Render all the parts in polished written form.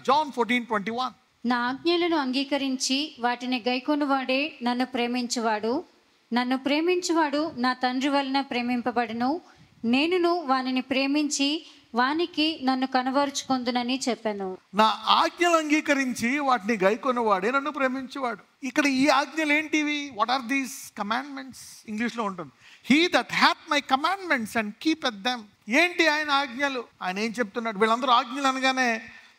John 14:21. నా ఆజ్ఞలను అంగీకరించి వాటిని గైకొనువాడే నన్ను ప్రేమించువాడు. నన్ను ప్రేమించువాడు నా తండ్రి వలన ప్రేమింపబడును. నేనును వానిని ప్రేమించి వానికి నన్ను కనబరుచుకొందునని చెప్పాను. నా ఆజ్ఞలు అంగీకరించి వాటిని గైకొనువాడే నన్ను ప్రేమించువాడు. ఇక్కడ ఈ ఆజ్ఞలు ఏంటివి? What are these commandments? ఇంగ్లీష్లో ఉంటుంది, he that hath my commandments and keepeth them. ఏంటి ఆయన ఆజ్ఞలు? ఆయన ఏం చెప్తున్నాడు? వీళ్ళందరూ ఆజ్ఞలు అనగానే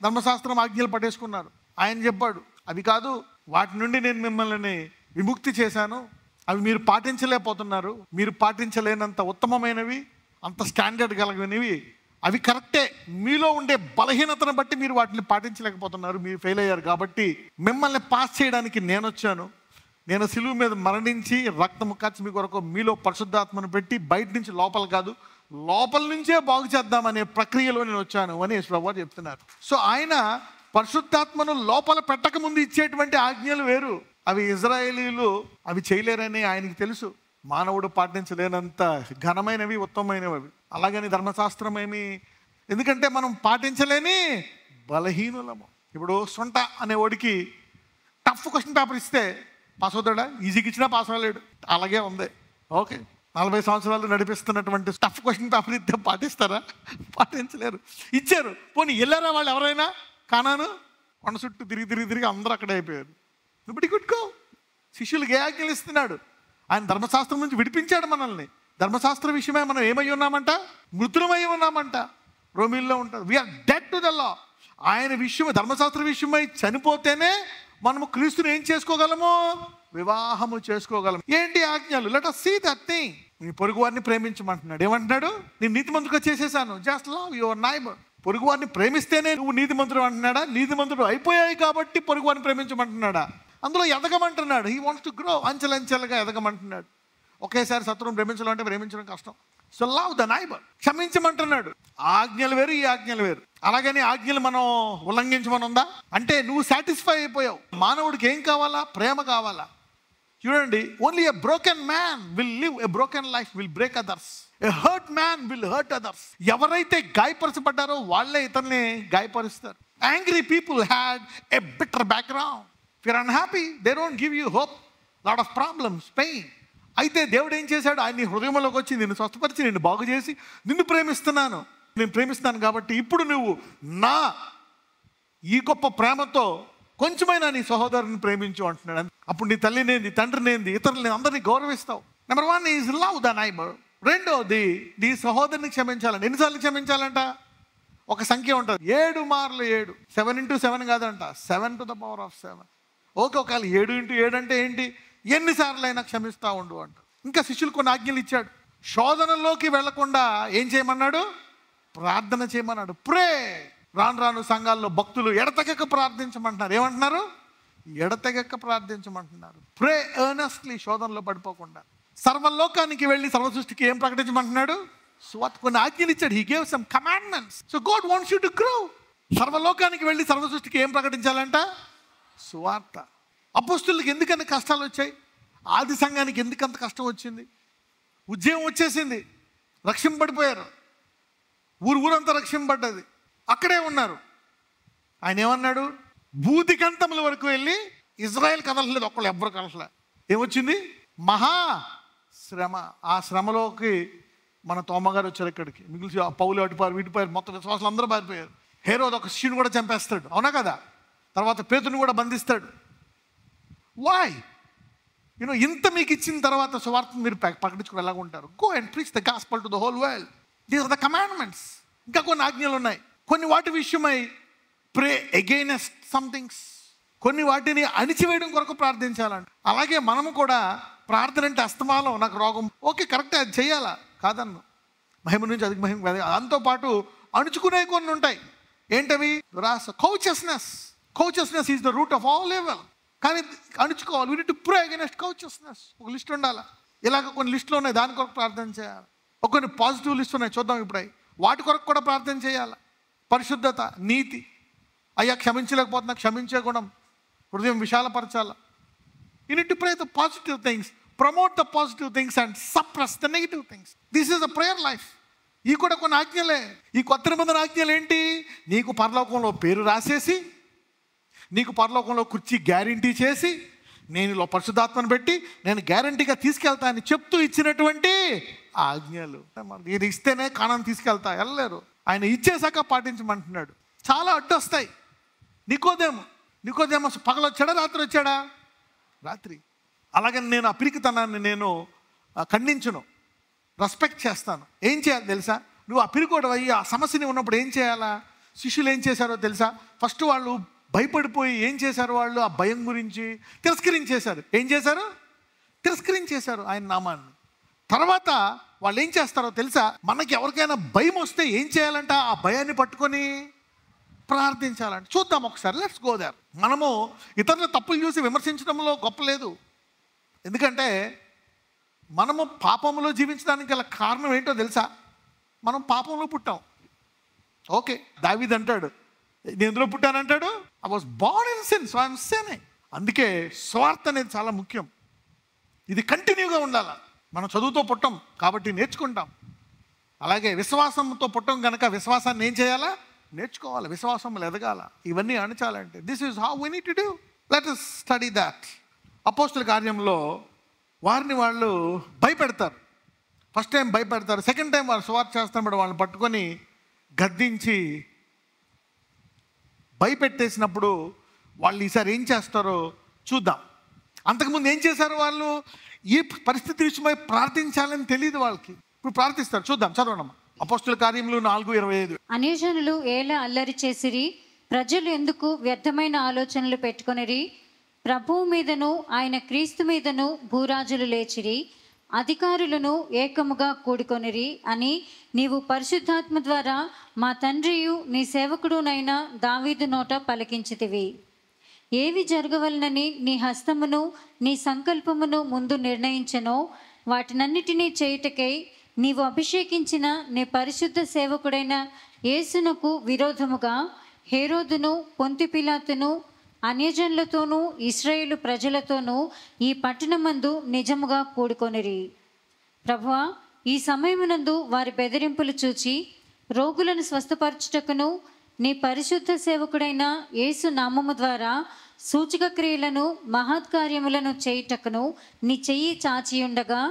ధర్మశాస్త్రం ఆజ్ఞలు పట్టేసుకున్నారు. ఆయన చెప్పాడు, అవి కాదు, వాటి నుండి నేను మిమ్మల్ని విముక్తి చేశాను, అవి మీరు పాటించలేకపోతున్నారు, మీరు పాటించలేనంత ఉత్తమమైనవి, అంత స్టాండర్డ్ కలిగినవి, అవి కరెక్టే. మీలో ఉండే బలహీనతను బట్టి మీరు వాటిని పాటించలేకపోతున్నారు, మీరు ఫెయిల్ అయ్యారు. కాబట్టి మిమ్మల్ని పాస్ చేయడానికి నేను వచ్చాను. నేను సిలువ మీద మరణించి రక్తము కార్చి మీ కొరకు మీలో పరిశుద్ధాత్మను పెట్టి బయట నుంచి లోపల కాదు, లోపల నుంచే బాగు చేద్దామనే ప్రక్రియలో నేను వచ్చాను అని యేసుప్రభువు చెప్తున్నారు. సో ఆయన పరిశుద్ధాత్మను లోపల పెట్టక ముందు ఇచ్చేటువంటి ఆజ్ఞలు వేరు. అవి ఇజ్రాయేలీలు అవి చేయలేరని ఆయనకి తెలుసు. మానవుడు పాటించలేనంత ఘనమైనవి, ఉత్తమమైనవి. అలాగని ధర్మశాస్త్రం ఏమి, ఎందుకంటే మనం పాటించలేని బలహీనులము. ఇప్పుడు సొంట అనే వాడికి టఫ్ క్వశ్చన్ పేపర్ ఇస్తే పాస్ అవుతాడా? ఈజీకి ఇచ్చినా పాస్ అవ్వలేడు. అలాగే ఉంది. ఓకే, 40 సంవత్సరాలు నడిపిస్తున్నటువంటి టఫ్ క్వశ్చన్ పేపర్ ఇస్తే పాటిస్తారా? పాటించలేరు. ఇచ్చారు, పోనీ వెళ్ళారా వాళ్ళు ఎవరైనా? కానాను కొండ చుట్టూ తిరిగి అందరూ అక్కడే అయిపోయారు. ఇప్పుడు గుడ్కో శిష్యులకు ఏ ఆజ్ఞలు ఇస్తున్నాడు? ఆయన ధర్మశాస్త్రం నుంచి విడిపించాడు మనల్ని. ధర్మశాస్త్ర విషయమై మనం ఏమై ఉన్నామంట? మృతులమై ఉన్నామంట. రోమిల్లో ఉంటుంది, we are dead to the law. ఆయన విషయం, ధర్మశాస్త్ర విషయమై చనిపోతేనే మనము క్రీస్తుని ఏం చేసుకోగలము? వివాహము చేసుకోగలము. ఏంటి ఆజ్ఞలు? Let us see that thing. నీ పొరుగు వారిని ప్రేమించమంటున్నాడు. ఏమంటున్నాడు? నేను నీతిమంతుడిగా చేసేసాను. Just love your neighbour. పొరుగు వారిని ప్రేమిస్తేనే నువ్వు నీతిమంతుడు అంటున్నాడా? నీతిమంతుడు అయిపోయాయి కాబట్టి పొరుగు వారిని ప్రేమించమంటున్నాడా? అందులో ఎదగమంటున్నాడు. హీ వాంట్స్ టు గ్రో, అంచెలంచెలుగా ఎదగమంటున్నాడు. ఒకేసారి శత్రువుని ప్రేమించడం అంటే ప్రేమించడం కష్టం. So love the neighbour. క్షమించమంటున్నాడు. ఆజ్ఞలు వేరు, ఈ ఆజ్ఞలు వేరు. అలాగని ఆజ్ఞలు మనం ఉల్లంఘించమని ఉందా? అంటే నువ్వు సాటిస్ఫై అయిపోయావు. మానవుడికి ఏం కావాలా? ప్రేమ కావాలా? చూడండి, only a broken man will live a broken life, will break others. A hurt man will hurt others. ఎవరైతే గాయపరచబడ్డారో వాళ్ళే ఇతరుల్ని గాయపరుస్తారు. Angry people had a bitter background. If you're unhappy, they don't give you hope, lot of problems, pain. అయితే దేవుడు ఏం చేశాడు? ఆయన నీ హృదయంలోకి వచ్చి నిన్ను స్వస్థపరిచి నిన్ను బాగు చేసి, నిన్ను ప్రేమిస్తున్నాను, నేను ప్రేమిస్తున్నాను కాబట్టి ఇప్పుడు నువ్వు నా ఈ గొప్ప ప్రేమతో కొంచెమైనా నీ సహోదరుని ప్రేమించు అంటున్నాడు. అప్పుడు నీ తల్లినేంది, తండ్రినేంది, ఇతరులని అందరినీ గౌరవిస్తావు. Number 1 is love the neighbour. రెండోది, నీ సహోదరుని క్షమించాలంట. ఎన్నిసార్లు క్షమించాలంట? ఒక సంఖ్య ఉంటుంది, 7 మార్లు 7. 7 into 7 కాదంట, 7 to the power of 7. Okay, ఒకవేళ 7 into 7 అంటే ఏంటి? ఎన్నిసార్లు అయినా క్షమిస్తూ ఉండు అంట. ఇంకా శిష్యులు కొన్ని ఆజ్ఞలు ఇచ్చాడు. శోధనలోకి వెళ్లకుండా ఏం చేయమన్నాడు? ప్రార్థన చేయమన్నాడు. ప్రే. రాను రాను సంఘాల్లో భక్తులు ఎడతెగక ప్రార్థించమంటున్నారు. ఏమంటున్నారు? ఎడతెగక ప్రార్థించమంటున్నారు. ప్రే ఎర్నెస్ట్లీ, శోధనలో పడిపోకుండా. సర్వలోకానికి వెళ్ళి సర్వ సృష్టికి ఏం ప్రకటించమంటున్నాడు? స్వార్థ. కొన్ని ఆజ్ఞలు ఇచ్చాడు. He gave some commandments. So God wants you to grow. సర్వలోకానికి వెళ్ళి సర్వ సృష్టికి ఏం ప్రకటించాలంట? సువార్త. అపోస్తులకు ఎందుకని కష్టాలు వచ్చాయి? ఆది సంఘానికి ఎందుకంత కష్టం వచ్చింది? ఉద్యమం వచ్చేసింది, రక్షింపబడిపోయారు, ఊరంతా రక్షింపబడ్డది, అక్కడే ఉన్నారు. ఆయన ఏమన్నాడు? భూదిగంతముల వరకు వెళ్ళి ఇజ్రాయెల్ కదలలేదు, ఒక్కళ్ళు ఎవ్వరు కదలలే. ఏమొచ్చింది? మహా శ్రమ. ఆ శ్రమలోకి మన తోమగారు వచ్చారు ఇక్కడికి. మిగిలిచి పౌలు అటుపారు, వీటిపారు, మొత్తం విశ్వాసాలు అందరూ పారిపోయారు. హేరోదు ఒక శిష్యుని కూడా చంపేస్తాడు, అవునా కదా? తర్వాత పేతుని కూడా బంధిస్తాడు. వై? ఇంత మీకు ఇచ్చిన తర్వాత సువార్తను మీరు ప్రకటించుకుని ఎలాగ ఉంటారు? Go and preach the gospel to the whole world. These are the commandments. ఇంకా కొన్ని ఆజ్ఞలు ఉన్నాయి. కొన్ని వాటి విషయమై ప్రే అగైనెస్ట్ సమ్ థింగ్స్. కొన్ని వాటిని అణిచివేయడం కొరకు ప్రార్థించాలంట. అలాగే మనము కూడా ప్రార్థన అంటే అస్తమానం నాకు రోగం, ఓకే కరెక్టే, అది చేయాలా కాదన్ను. మహిమ నుంచి అధిక మహిమ. దాంతోపాటు అణుచుకునే కొన్ని ఉంటాయి. ఏంటవి? దురాశ. Covetousness is the root of all evil. కానీ అణుచుకోవాలి. We need to pray against covetousness. ఒక లిస్ట్ ఉండాలి. ఇలాగ కొన్ని లిస్టులు ఉన్నాయి, దాని కొరకు ప్రార్థన చేయాలి. కొన్ని పాజిటివ్ లిస్ట్ ఉన్నాయి, చూద్దాం ఇప్పుడు. వాటి కొరకు కూడా ప్రార్థన చేయాలి. పరిశుద్ధత, నీతి. అయ్యా క్షమించలేకపోతున్నా, క్షమించే గుణం, హృదయం విశాలపరచాల. You need to pray the positive things, promote the positive things and suppress the negative things. This is a prayer life. ఈ కూడా కొన్ని ఆజ్ఞలే. ఈ కొత్త నిబంధన ఆజ్ఞలు ఏంటి? నీకు పరలోకంలో పేరు రాసేసి నీకు పరలోకంలో కుర్చీ గ్యారంటీ చేసి, నేను పరిశుద్ధాత్మను పెట్టి నేను గ్యారంటీగా తీసుకెళ్తా అని చెప్తూ ఇచ్చినటువంటి ఆజ్ఞలు. నేను ఇస్తేనే కానాను తీసుకెళ్తా, వెళ్ళలేరు. ఆయన ఇచ్చేసాక పాటించమంటున్నాడు. చాలా అడ్డొస్తాయి. నికోదేమో పగలు వచ్చాడా, రాత్రి వచ్చాడా? రాత్రి. అలాగని నేను ఆ పిరికితనాన్ని నేను ఖండించును, రెస్పెక్ట్ చేస్తాను. ఏం చేయాలి తెలుసా? నువ్వు ఆ పిరికోడు అయ్యి ఆ సమస్యని ఉన్నప్పుడు ఏం చేయాలా? శిష్యులు ఏం చేశారో తెలుసా? ఫస్ట్ వాళ్ళు భయపడిపోయి ఏం చేశారు? వాళ్ళు ఆ భయం గురించి తిరస్కరించేశారు. ఏం చేశారు? తిరస్కరించేశారు ఆయన నామాన్ని. తర్వాత వాళ్ళు ఏం చేస్తారో తెలుసా? మనకి ఎవరికైనా భయం వస్తే ఏం చేయాలంట? ఆ భయాన్ని పట్టుకొని ప్రార్థించాలంట. చూద్దాం ఒకసారి. Let's go there. మనము ఇతరుల తప్పులు చూసి విమర్శించడంలో గొప్ప లేదు. ఎందుకంటే మనము పాపంలో జీవించడానికి గల కారణం ఏంటో తెలుసా? మనం పాపంలో పుట్టాం. ఓకే, దావీదు అంటాడు, నేను ఎందులో పుట్టానంటాడు? I was born in sin, so I'm sinning. అందుకే స్వార్థ అనేది చాలా ముఖ్యం. ఇది కంటిన్యూగా ఉండాలి. మనం చదువుతో పుట్టాం కాబట్టి నేర్చుకుంటాం. అలాగే విశ్వాసంతో పుట్టం కనుక విశ్వాసాన్ని ఏం చేయాలా? నేర్చుకోవాలి. విశ్వాసంలో ఎదగాల. ఇవన్నీ అణచాలంటే this is how we need to do. Let us study that. అపోస్తుల కార్యంలో వారిని వాళ్ళు భయపెడతారు. ఫస్ట్ టైం భయపెడతారు. సెకండ్ టైం వాళ్ళు సువార్త చేస్తున్నప్పుడు వాళ్ళని పట్టుకొని గద్దించి భయపెట్టేసినప్పుడు వాళ్ళు ఈసారి ఏం చేస్తారో చూద్దాం. అంతకుముందు ఏం చేశారు? వాళ్ళు ఈ పరిస్థితి విషయమై ప్రార్థించాలని తెలియదు వాళ్ళకి. ఇప్పుడు ప్రార్థిస్తారు. చూద్దాం, చదవనమ్మా. అపోస్తుల కార్యములు 4:25. అన్యజనులు ఏలా అల్లరి చేసిరి, ప్రజలు ఎందుకు వ్యర్థమైన ఆలోచనలు పెట్టుకొనిరి, ప్రభువు మీదను ఆయన క్రీస్తు మీదను భూరాజులు లేచిరి, అధికారులను ఏకముగా కూడుకొనిరి అని నీవు పరిశుద్ధాత్మ ద్వారా మా తండ్రియు నీ సేవకుడునైన దావీదు నోట పలికించితివి. ఏవి జరగవలనని నీ హస్తమును నీ సంకల్పమును ముందు నిర్ణయించెనో వాటినన్నిటినీ చేయుటకై నీవు అభిషేకించిన నీ పరిశుద్ధ సేవకుడైన యేసునకు విరోధముగా హేరోదును, పొంతి పిలాతును, అన్యజనులతోనూ ఇశ్రాయేలు ప్రజలతోనూ ఈ పట్టణమందు నిజముగా కూడుకొనిరి. ప్రభువా, ఈ సమయమునందు వారి బెదిరింపులు చూచి రోగులను స్వస్థపరచుటకును నీ పరిశుద్ధ సేవకుడైన యేసు నామము ద్వారా సూచక క్రియలను మహత్కార్యములను చేయుటకును నీ చెయ్యి చాచియుండగా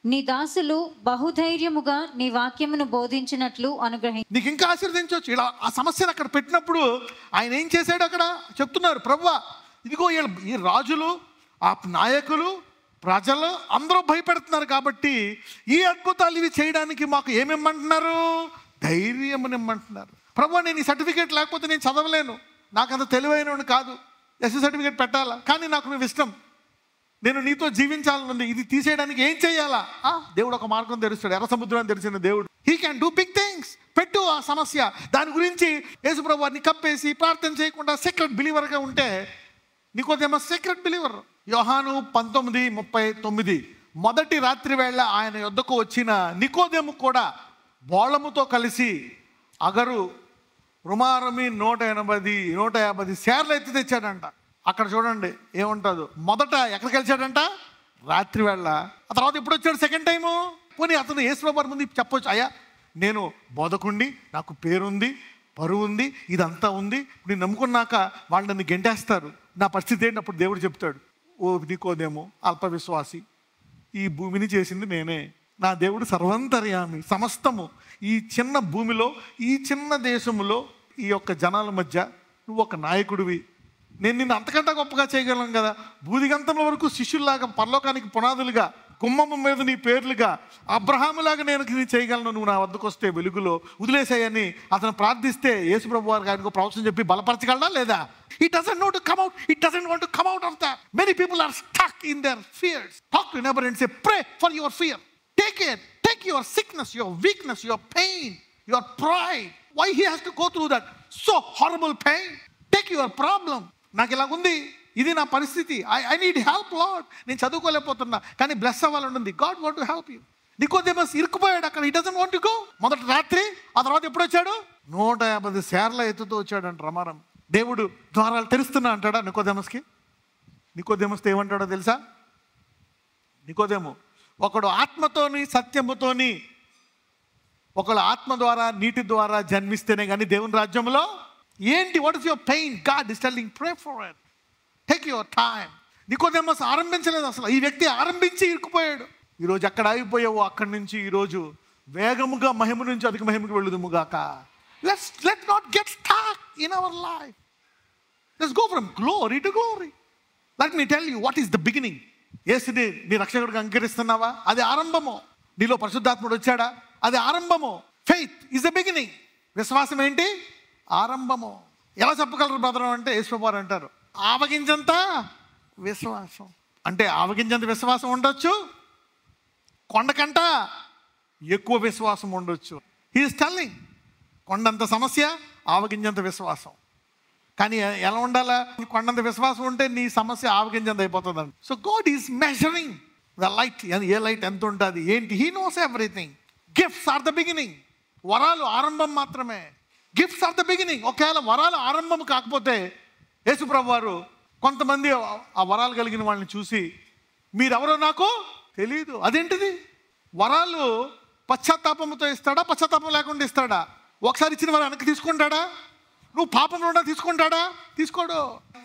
నీ దాసులు బహుధైర్యముగా నీ వాక్యమును బోధించినట్లు అనుగ్రహించు. నీకు ఇంకా ఆశీర్వదించవచ్చు. ఇలా ఆ సమస్యను అక్కడ పెట్టినప్పుడు ఆయన ఏం చేశాడు? అక్కడ చెప్తున్నారు, ప్రభువా ఇదిగో ఈ రాజులు, ఆ నాయకులు, ప్రజలు అందరూ భయపెడుతున్నారు కాబట్టి ఈ అద్భుతాలు ఇవి చేయడానికి మాకు ఏమిమ్మంటున్నారు? ధైర్యం ఇమ్మంటున్నారు. ప్రభువా, నేను ఈ సర్టిఫికేట్ లేకపోతే నేను చదవలేను, నాకు అంత తెలివైనవాడు కాదు, ఎస్సీ సర్టిఫికేట్ పెట్టాలా, కానీ నాకు నువ్వు ఇష్టం, నేను నీతో జీవించాలనుంది, ఇది తీసేయడానికి ఏం చేయాలా? దేవుడు ఒక మార్గం తెరుస్తాడు. ఎర్ర సముద్రాన్ని తెరిచిన దేవుడు. He can do big things. పెట్టు ఆ సమస్య. దాని గురించి యేసుప్రభు వారిని కప్పేసి ప్రార్థన చేయకుండా సీక్రెట్ బిలీవర్గా ఉంటే నికోదేమో సీక్రెట్ బిలీవర్. యోహాను 19:39 మొదటి రాత్రి వేళ ఆయన యొద్దకు వచ్చిన నికోదేము కూడా బోళముతో కలిసి అగరు రుమారమి 150 సేర్లు ఎత్తి తెచ్చాడంట. అక్కడ చూడండి ఏముంటుందో. మొదట ఎక్కడికి వెళ్ళాడంట? రాత్రి వేళ. ఆ తర్వాత ఎప్పుడు వచ్చాడు? Second time. పోనీ అతను యేసుప్రభు ముందు చెప్పొచ్చు, అయ్యా నేను బోధకుండి, నాకు పేరుంది, పరువు ఉంది, ఇదంతా ఉంది, నేను నమ్ముకున్నాక వాళ్ళు నన్ను గెంటేస్తారు, నా పరిస్థితి ఏంటి? అప్పుడు దేవుడు చెప్తాడు, ఓ నికోదేమో అల్ప విశ్వాసి, ఈ భూమిని చేసింది నేనే. నా దేవుడు సర్వంతర్యామి, సమస్తము. ఈ చిన్న భూమిలో, ఈ చిన్న దేశంలో, ఈ యొక్క జనాల మధ్య నువ్వు ఒక నాయకుడివి. నేను నిన్ను అంతకంటే గొప్పగా చేయగలను కదా. భూదిగంతంలో వరకు శిష్యుల్లాగా, పరలోకానికి పునాదులుగా, గుమ్మమ్మ మీద నీ పేర్లుగా, అబ్రహాములాగా నేను చేయగలను. నువ్వు నా వద్దకు వస్తే వెలుగులో వదిలేసాయని అతను ప్రార్థిస్తే యేసుప్రభు వారికి ఆయనకు ప్రవచనం చెప్పి బలపరచగలడా లేదా? He doesn't know to come out. He doesn't want to come out of that. Many people are stuck in their fears. Talk to your neighbor and say, pray for your fear. Take it. Take your sickness, your weakness, your pain, your pride. Why he has to go through that so horrible pain? Take your problem. నాకు ఇలాగుంది, ఇది నా పరిస్థితి, I need help lord. నేను చదువుకోలేకపోతున్నా కానీ bless అవ్వాలని ఉంది. God want to help you. Nicodemus ఇరుక్కుపోయాడు అక్కడ. He doesn't want to go. మొదటి రాత్రి, ఆ తర్వాత ఎప్పుడు వచ్చాడు? 150 సేర్ల ఎత్తుతో వచ్చాడంట రమారం. దేవుడు ద్వారాలు తెరుస్తున్నా అంటాడా నికోదేమస్కి? నికోదేమస్తో ఏమంటాడో తెలుసా? నికోదేము ఒకడు ఆత్మతోని సత్యముతోని, ఒకడు ఆత్మ ద్వారా నీటి ద్వారా జన్మిస్తేనే కానీ దేవుని రాజ్యంలో ఏంటి? What is your pain? God is telling pray for it. Take your time. Nicodemus ఆరంభించలేదు అసలు, ఈ వ్యక్తి ఆరంభించి ఇరుక్కుపోయాడు. ఈరోజు ఎక్కడ ఆగిపోయావు అక్కడి నుంచి ఈరోజు వేగముగా మహిమ నుంచి అధిక మహిమకి వెళ్ళుదుముగాక. Let's not get stuck in our life. Let's go from glory to glory. Let me tell you what is the beginning. యేసుని నీ రక్షకుడిగా అంగీకరిస్తున్నావా? అది ఆరంభము. నీలో పరిశుద్ధాత్ముడు వచ్చాడా? అది ఆరంభము. Faith is the beginning. విశ్వాసం ఏంటి? ఆరంభము. ఎలా చెప్పగలరు బ్రదర్ అంటే యేసువారు అంటారు, ఆవగింజంత విశ్వాసం. అంటే ఆవగింజంత విశ్వాసం ఉండొచ్చు, కొండకంట ఎక్కువ విశ్వాసం ఉండొచ్చు. హీ ఈస్ టెల్లింగ్ కొండంత సమస్య, ఆవగింజంత విశ్వాసం. కానీ ఎలా ఉండాలా? కొండంత విశ్వాసం ఉంటే నీ సమస్య ఆవగింజంత అయిపోతుందండి. So God is measuring the light. ఏ లైట్ ఎంత ఉంటుంది ఏంటి? He knows everything. Gifts are the beginning. వరాలు ఆరంభం మాత్రమే. Gifts are the beginning. ఒకవేళ వరాలు ఆరంభం కాకపోతే యేసుప్రభు వారు కొంతమంది ఆ వరాలు కలిగిన వాళ్ళని చూసి మీరెవరో నాకు తెలియదు. అదేంటిది? వరాలు పశ్చాత్తాపంతో ఇస్తాడా, పశ్చాత్తాపం లేకుండా ఇస్తాడా? ఒకసారి ఇచ్చిన వారు వెనక్కి తీసుకుంటాడా? నువ్వు పాపంలో ఉన్నా తీసుకుంటాడా? తీసుకోడు.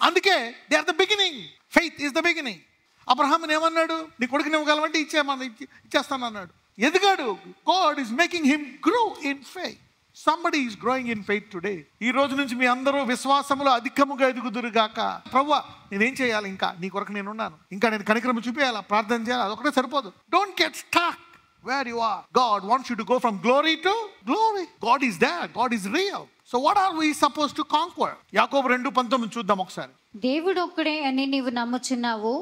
అందుకే they are the beginning. Faith is the beginning. అబ్రహాముని ఏమన్నాడు? నీ కొడుకుని ఇవ్వగలమంటే ఇచ్చేస్తాను అన్నాడు. ఎదిగాడు. God is making him grow in faith. Somebody is growing in faith today. ఈ రోజు నుంచి మీ అందరూ విశ్వాసములో అధికముగా ఎదుగుదురుగాక. ప్రభువా నేనేం చేయాలి? ఇంకా నీ కొరకు నేను ఉన్నాను. ఇంకా నేను కనికరము చూపించాలా, ప్రార్థన చేయాలి, అదొకటే సరిపోదు. Don't get stuck where you are. God wants you to go from glory to glory. God is there. God is real. So what are we supposed to conquer? యాకోబు 2:19 చూద్దాం ఒకసారి. దేవుడు ఒక్కడే అని నీవు నమ్ముచున్నావు,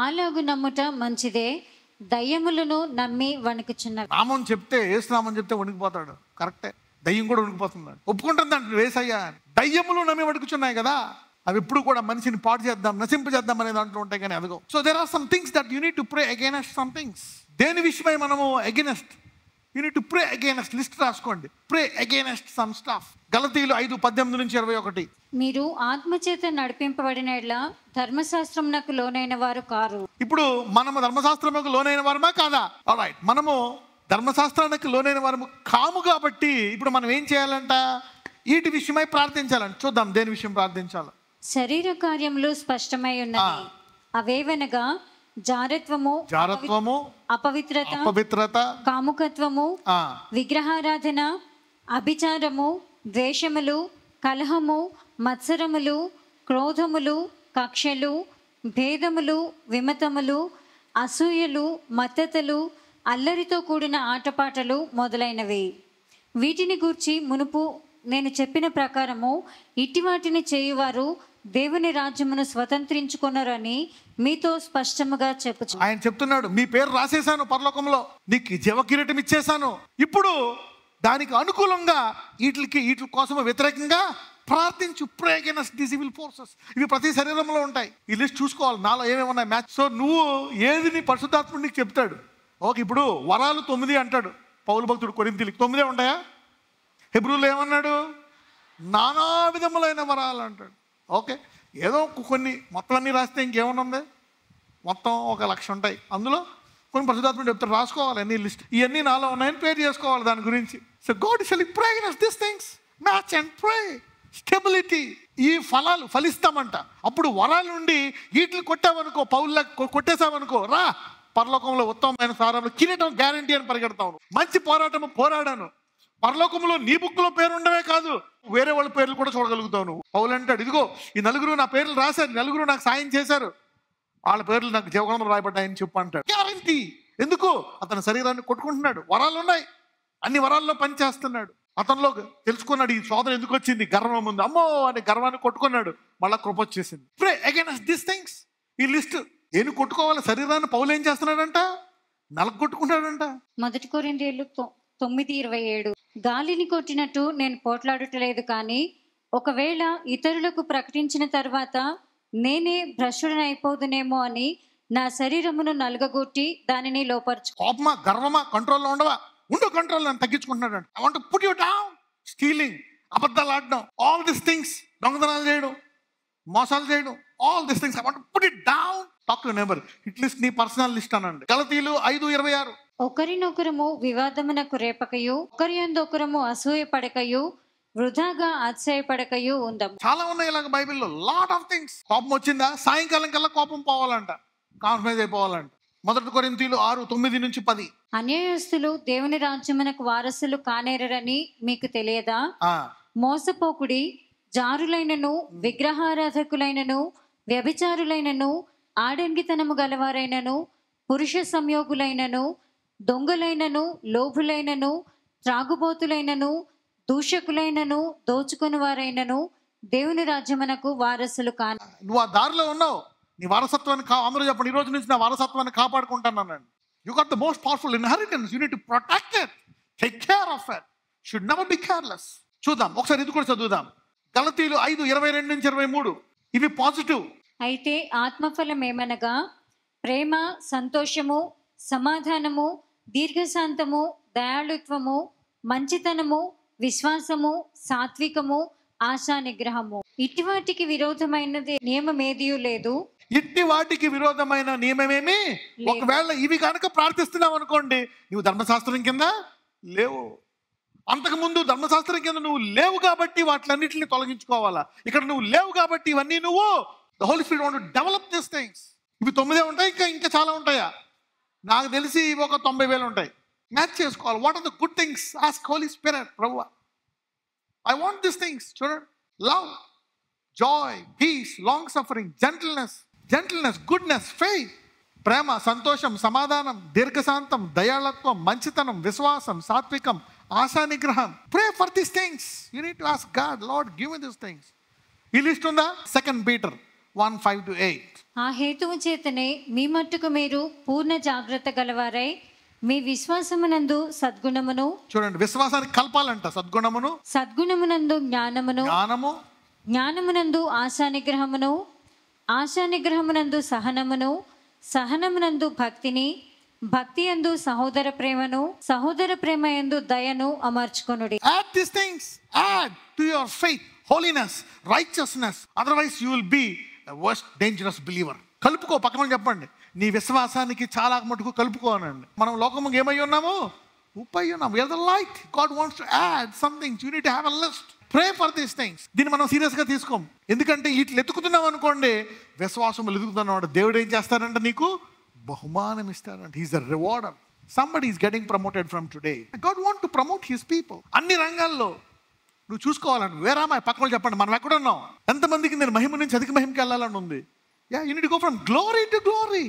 అలాగు నమ్ముట మంచిదే. దయ్యములను నమ్మి వణుకుచున్నవి. నామం చెప్తే, యేసునామం చెప్తే వణికిపోతాడు. కరెక్టే. దయ్యం కూడా వణికిపోతుంది. ఒప్పుకుంటుందంట వేసయ్యా. దయ్యములు నమ్మి వణుకుచున్నాయి కదా, అవి ఎప్పుడు కూడా మనిషిని పాడు చేద్దాం, నశింపజేద్దాం అనే దాంట్లో ఉంటాయి. కానీ అదిగో. So there are some things that you need to pray against some things. దేని విషయమై మనము against? You need to pray against. List రాసుకోండి. Pray against some stuff. గలతీయులు 5:18-21. మీరు ఆత్మచేత నడిపింపబడిన ధర్మశాస్త్రమునకు లోనైన వారు కారు. ఇప్పుడు మనము ధర్మశాస్త్రముకు లోనైన వారమా కాదా? ఆల్రైట్, మనము ధర్మశాస్త్రానికి లోనైన వారము కాము. కాబట్టి ఇప్పుడు మనం ఏం చేయాలంట? వీటి విషయమై ప్రార్థించాలంట. చూద్దాం దేని విషయం ప్రార్థించాలి. శరీర కార్యములు స్పష్టమై ఉన్నవి. అవేవనగా జారత్వము, అపవిత్రత, కాముకత్వము, విగ్రహారాధన, అభిచారము, ద్వేషములు, కలహము, మత్సరములు, క్రోధములు, కక్షలు, భేదములు, విమతములు, అసూయలు, మత్తతలు, అల్లరితో కూడిన ఆటపాటలు మొదలైనవి. వీటిని గూర్చి మునుపు నేను చెప్పిన ప్రకారము ఇట్టి వాటిని చేయువారు దేవుని రాజ్యమును స్వతంత్రించుకొనరని మీతో స్పష్టముగా చెప్పుచు. ఆయన చెప్తున్నాడు, మీ పేరు రాసేశాను పరలోకంలో, నీకు జీవ కిరీటం ఇచ్చేశాను. ఇప్పుడు దానికి అనుకూలంగా వీటి కోసం వ్యతిరేకంగా ప్రార్థించు. ప్రే అగైనెస్ట్ దిస్ ఈవిల్ ఫోర్సెస్. ఇవి ప్రతి శరీరంలో ఉంటాయి. ఈ లిస్ట్ చూసుకోవాలి, నాలో ఏమేమి ఉన్నాయి మ్యాచ్. సో నువ్వు ఏది నీ పరిశుద్ధాత్ముడు నీకు చెప్తాడు. ఓకే, ఇప్పుడు వరాలు 9 అంటాడు పౌలు భక్తుడు కొరింథీయులకు. 9 ఉంటాయా? హెబ్రూలో ఏమన్నాడు? నానా విధములైన వరాలు అంటాడు. ఓకే, ఏదో కొన్ని మొత్తం అన్నీ రాస్తే ఇంకేమన్నా మొత్తం 1,00,000 ఉంటాయి. అందులో కొన్ని పరిశుద్ధాత్ముడు చెప్తారు, రాసుకోవాలి అన్ని లిస్ట్. ఇవన్నీ నాలో ఉన్నాయని ప్రేర్ చేసుకోవాలి దాని గురించి. So God is telling pray against this things. Match and pray. Stability. ఈ ఫలాలు ఫలిస్తామంట. అప్పుడు వరాల నుండి వీటిని కొట్టావనుకో, పౌల్లా కొట్టేసావనుకో, రా పరలోకంలో ఉత్తమమైన సారంలో కిరీటం గ్యారంటీ అని పరిగెడతావు. మంచి పోరాడాను. పరలోకంలో నీ బుక్లో పేరు ఉండవే కాదు, వేరే వాళ్ళ పేర్లు కూడా చూడగలుగుతావు నువ్వు. పౌలు అంటాడు, ఇదిగో ఈ 9 నా పేర్లు రాశారు, 9 నాకు సాయం చేశారు, వాళ్ళ పేర్లు నాకు జీవగ్రంథంలో రాయబడ్డాయని చెప్పు అంటాడు. గ్యారంటీ. ఎందుకు? అతని శరీరాన్ని కొట్టుకుంటున్నాడు. వరాలు ఉన్నాయి, అన్ని వరాల్లో పని చేస్తున్నాడు. అతనిలో తెలుసుకున్నాడు ఈ శోధన ఎందుకు వచ్చింది, గర్వం ఉంది, అమ్మో అని గర్వాన్ని కొట్టుకున్నాడు. మళ్ళా కృప వచ్చేసింది. ప్రే అగైనెస్ట్ దిస్ థింగ్స్. ఈ లిస్ట్ ఏమి కొట్టుకోవాలి? శరీరాన్ని పౌలు ఏం చేస్తున్నాడంట? నలగొట్టుకుంటాడంట. 1 కొరింథీయులు 9:27. గాలిని కొట్టినట్టు నేను పోట్లాడటలేదు, కానీ ఒకవేళ ఇతరులకు ప్రకటించిన తర్వాత నేనే భ్రష్టుడనైపోదునేమో అని నా శరీరమును నలుగగొట్టి దానిని లోపరచు. కోపమా, గర్వమా, కంట్రోల్లో ఉండవా? కంట్రోల్ అని తగ్గించుకుంటున్నాడు. I want to put you down. Stealing, అబద్ధాలు ఆడడం, ఆల్ దిస్ థింగ్స్, దొంగతనాలు చేయడం, మోసాలు చేయడం, all this things I want to put it down. Talk to neighbour. It list నీ పర్సనల్ లిస్ట్ అనండి. గలతీయులు 5:26. ఒకరినొకరము వివాదమునకు రేపకయు, ఒకరి యందు ఒకరము అసూయ పడకయు, వృధాగా అతిశయపడకయు ఉందము. చాలా ఉన్నాయి ఇలాగ బైబిల్లో, లాట్ ఆఫ్ థింగ్స్. కోపం వచ్చిందా, సాయంకాలం కల్లా కోపం పోవాలంట, కాంప్రమైజ్ అయిపోవాలంట. 1 కొరింథీయులు 6:9-10. అన్యాయస్తులు దేవుని రాజ్యమునకు వారసులు కానేరని మీకు తెలియదా? మోసపోకుడి, జారులైనను విగ్రహారాధకులైనను వ్యభిచారులైనను ఆడంగితనము గలవారైనను పురుష సంయోగులైనను దొంగలైనను లోభులైనను త్రాగుబోతులైనను దూషకులైనను దోచుకుని వారైనను దేవుని రాజ్యమునకు వారసులు కాని. నువ్వు ఆ దారిలో ఉన్నావు, నీ వారసత్వాన్ని అందరూ చెప్పండి, ఈ రోజు నుంచి నా వారసత్వాన్ని కాపాడుకుంటానండి. You got the most powerful inheritance, you need to protect it, take care of it, should never be careless. చూద్దాం ఒకసారి, ఇది కూడా చదువుదాం. గలతీయులు 5:22-23. ఇవి పాజిటివ్. అయితే ఆత్మఫలం ఏమనగా ప్రేమ, సంతోషము, సమాధానము, దీర్ఘశాంతము, దయాళుత్వము, మంచితనము, విశ్వాసము, సాత్వికము, ఆశా నిగ్రహము. ఇట్టి వాటికి విరోధమైనది నియమమేదియూ లేదు. ఇట్టి వాటికి విరోధమైన నియమమేమి? ఒకవేళ ఇవి కనుక ప్రార్థిస్తున్నావు అనుకోండి, నువ్వు ధర్మశాస్త్రం కింద లేవు. అంతకుముందు ధర్మశాస్త్రం కింద నువ్వు లేవు కాబట్టి వాటిలన్నింటినీ తొలగించుకోవాలా. ఇక్కడ నువ్వు లేవు కాబట్టి ఇవన్నీ నువ్వు, the Holy Spirit want to develop this things. ఇవి 9 ఉంటాయి, ఇంకా చాలా ఉంటాయా? నాకు తెలిసి ఇవి ఒక 90,000 ఉంటాయి. మ్యాచ్ చేసుకోవాలి. What are the good things? Ask Holy Spirit, ప్రభువా ఐ వాంట్ దిస్ థింగ్స్. చూడండి, love, joy, peace, long suffering, gentleness, goodness, faith, ప్రేమ, సంతోషం, సమాధానం, దీర్ఘశాంతం, దయాళత్వం, మంచితనం, విశ్వాసం, సాత్వికం, ఆశా నిగ్రహం. Pray for these things. You need to ask God, Lord give me these things. ఈ లిస్ట్ ఉందా? 2 Peter 1:5-8. ఆ హేతువు చేతనే మీ మట్టుకు మీరు పూర్ణ జాగ్రత్త గలవారై మీ విశ్వాసమునందు సద్గుణమును, చూడండి, విశ్వాసానికి కలపాలంట సద్గుణమును, సద్గుణమునందు జ్ఞానమును, జ్ఞానమునందు ఆశా నిగ్రహమును, ఆశా నిగ్రహమునందు సహనమును, సహనమునందు భక్తిని, భక్తి యందు సహోదర ప్రేమను, సహోదర ప్రేమ యందు దయను అమర్చుకొనుడి. Add these things, add to your faith holiness, righteousness, otherwise you will be a worst dangerous believer. కలుపుకో, పక్కన చెప్పండి, నీ విశ్వాసానికి చాలా మటుకు కలుపుకో అనండి. మనం లోకము ఏమై ఉన్నాము? ఉప్పు అయి ఉన్నాము. We are the light. God wants to add some things. You need to have a list. Pray for these things. దీన్ని మనం సీరియస్గా తీసుకోం. ఎందుకంటే ఇట్లా ఎత్తుకుతున్నాం అనుకోండి, విశ్వాసం ఎదుగుతున్నాడు, దేవుడు ఏం చేస్తారంటే నీకు బహుమానం ఇస్తారంట. He is a rewarder. Somebody is getting promoted from today. God want to promote his people. అన్ని రంగాల్లో నువ్వు చూసుకోవాలండి. వేరామా పక్కన చెప్పండి, మనం ఎక్కడ ఉన్నాం? ఎంతమందికి నేను మహిమ నుంచి అధిక మహిమకి వెళ్ళాలని ఉంది? Yeah, you need to go from glory to glory.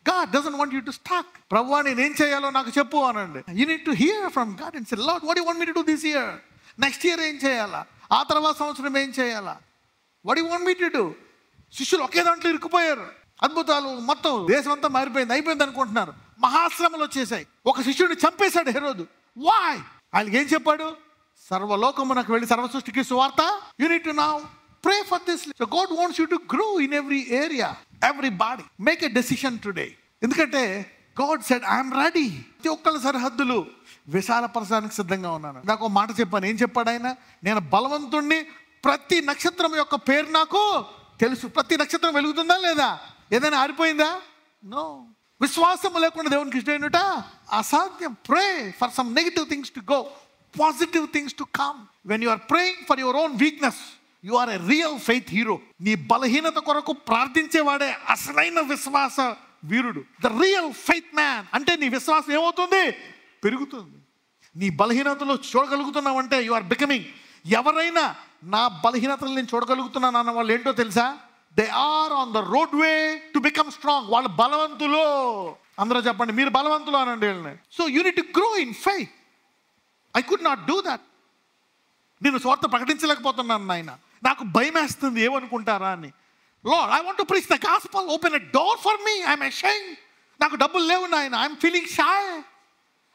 God doesn't want you to stuck. ప్రభువా నేనేం చేయాలో నాకు చెప్పు అనండి. You need to hear from God and say, Lord, what do you want me to do this year? Next year ఏం చేయాలా? ఆ తర్వాత సంవత్సరం ఏం చేయాలా? What do you want me to do? శిష్యులు ఒకే దాంట్లో ఇరుక్కుపోయారు. అద్భుతాలు మొత్తం దేశం అంతా మారిపోయింది, అయిపోయింది అనుకుంటున్నారు. మహాశ్రమలు వచ్చేసాయి. ఒక శిష్యుడిని చంపేశాడు హెరోదు. Why? వాళ్ళకి ఏం చెప్పాడు? సర్వలోకమునకు వెళ్ళి సర్వ సృష్టికి సువార్త. You need to now pray for this. So God wants you to grow in every area, everybody. Make a decision today. ఎందుకంటే God said, I am ready. ప్రతి ఒక్కళ్ళ సరిహద్దులు విశాలపరచడానికి సిద్ధంగా ఉన్నాను. నాకు ఒక మాట చెప్పాను. ఏం చెప్పాడు ఆయన? నేను బలవంతుణ్ణి, ప్రతి నక్షత్రం యొక్క పేరు నాకు తెలుసు. ప్రతి నక్షత్రం వెలుగుతుందా లేదా? ఏదైనా ఆరిపోయిందా? నో. విశ్వాసం లేకుండా దేవునికి ఇష్టమైనట అసాధ్యం. Pray for some negative things to go, positive things to come. When you are praying for your own weakness, you are a real faith hero. నీ బలహీనత కొరకు ప్రార్థించేవాడే అసలైన విశ్వాస వీరుడు. The real faith man. అంటే నీ విశ్వాసం ఏమవుతుంది? పెరుగుతుంది. నీ బలహీనతలో చూడగలుగుతున్నావు అంటే యు ఆర్ బికమింగ్. ఎవరైనా నా బలహీనతలు నేను చూడగలుగుతున్నాను అన్న వాళ్ళు ఏంటో తెలుసా? They are on the road way to become strong. వాళ్ళు బలవంతులు. అందరూ చెప్పండి, మీరు బలవంతులు అనండి. So you need to grow in faith. I could not do that. నేను స్వార్థ ప్రకటించలేకపోతున్నాను నాయన, నాకు భయం వేస్తుంది ఏమనుకుంటారా అని. Lord, I want to preach the gospel. Open a door for me. I'm ashamed. నాకు డబ్బులు లేవు నాయన. I'm feeling shy.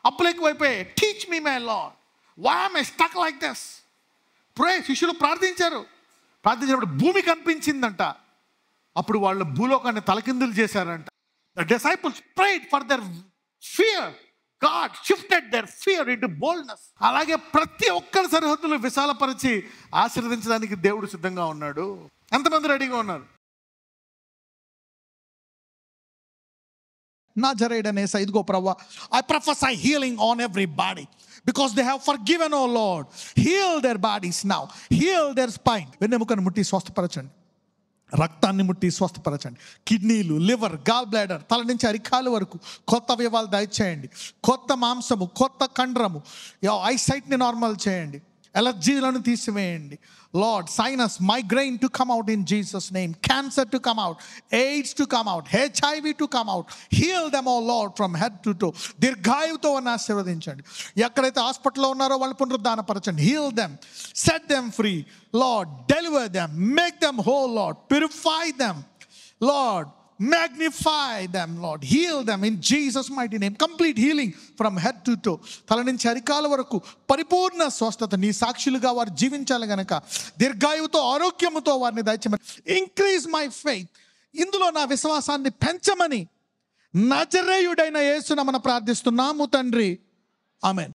అప్పులు ఎక్కువైపోయి. Teach me, my Lord. Why am I stuck like this? Pray. శిష్యులు ప్రార్థించారు. ప్రార్థించినప్పుడు భూమి కనిపించిందంట. అప్పుడు వాళ్ళు భూలోకాన్ని తలకిందులు చేశారంట. The disciples prayed for their fear. God shifted their fear into boldness. అలాగే ప్రతి ఒక్కరి సరిహద్దులు విశాలపరిచి ఆశీర్వదించడానికి దేవుడు సిద్ధంగా ఉన్నాడు. ఎంతమంది రెడీగా ఉన్నారు? నాజరేయుడనే ఇదిగో ప్రభువా, I prophesy healing on everybody. because they have forgiven, oh Lord. Heal their bodies now. Heal their spine. వెన్నెముకను ముట్టి స్వస్థపరచండి. రక్తాన్ని ముట్టి స్వస్థపరచండి. కిడ్నీలు, లివర్, గాల్ బ్లాడర్, తల నుంచి అరికాలు వరకు కొత్త అవయవాలు దయచేయండి. కొత్త మాంసము, కొత్త కండరము, ఐసైట్ని నార్మల్ చేయండి. ఎలర్జీలను తీసివేయండి. Lord, sinus, migraine to come out in Jesus' name. Cancer to come out. AIDS to come out. HIV to come out. Heal them, oh Lord, from head to toe. దీర్ఘాయువుతో వారిని ఆశీర్వదించండి. ఎక్కడైతే హాస్పిటల్లో ఉన్నారో వాళ్ళని పునరుద్ధానపరచండి. Heal them. Set them free. Lord, deliver them. Make them whole, Lord. Purify them. Lord, magnify them, Lord. Heal them in Jesus' mighty name. Complete healing from head to toe. తల నుంచి అరికాల వరకు పరిపూర్ణ స్వస్థత. నీ సాక్షులుగా వారు జీవించాలి గనక దీర్ఘాయువుతో ఆరోగ్యముతో వారిని దయచేయమని. Increase my faith. ఇందులో నా విశ్వాసాన్ని పెంచమని నజరేయుడైన యేసునామమున ప్రార్థిస్తున్నాము తండ్రి. ఆమేన్.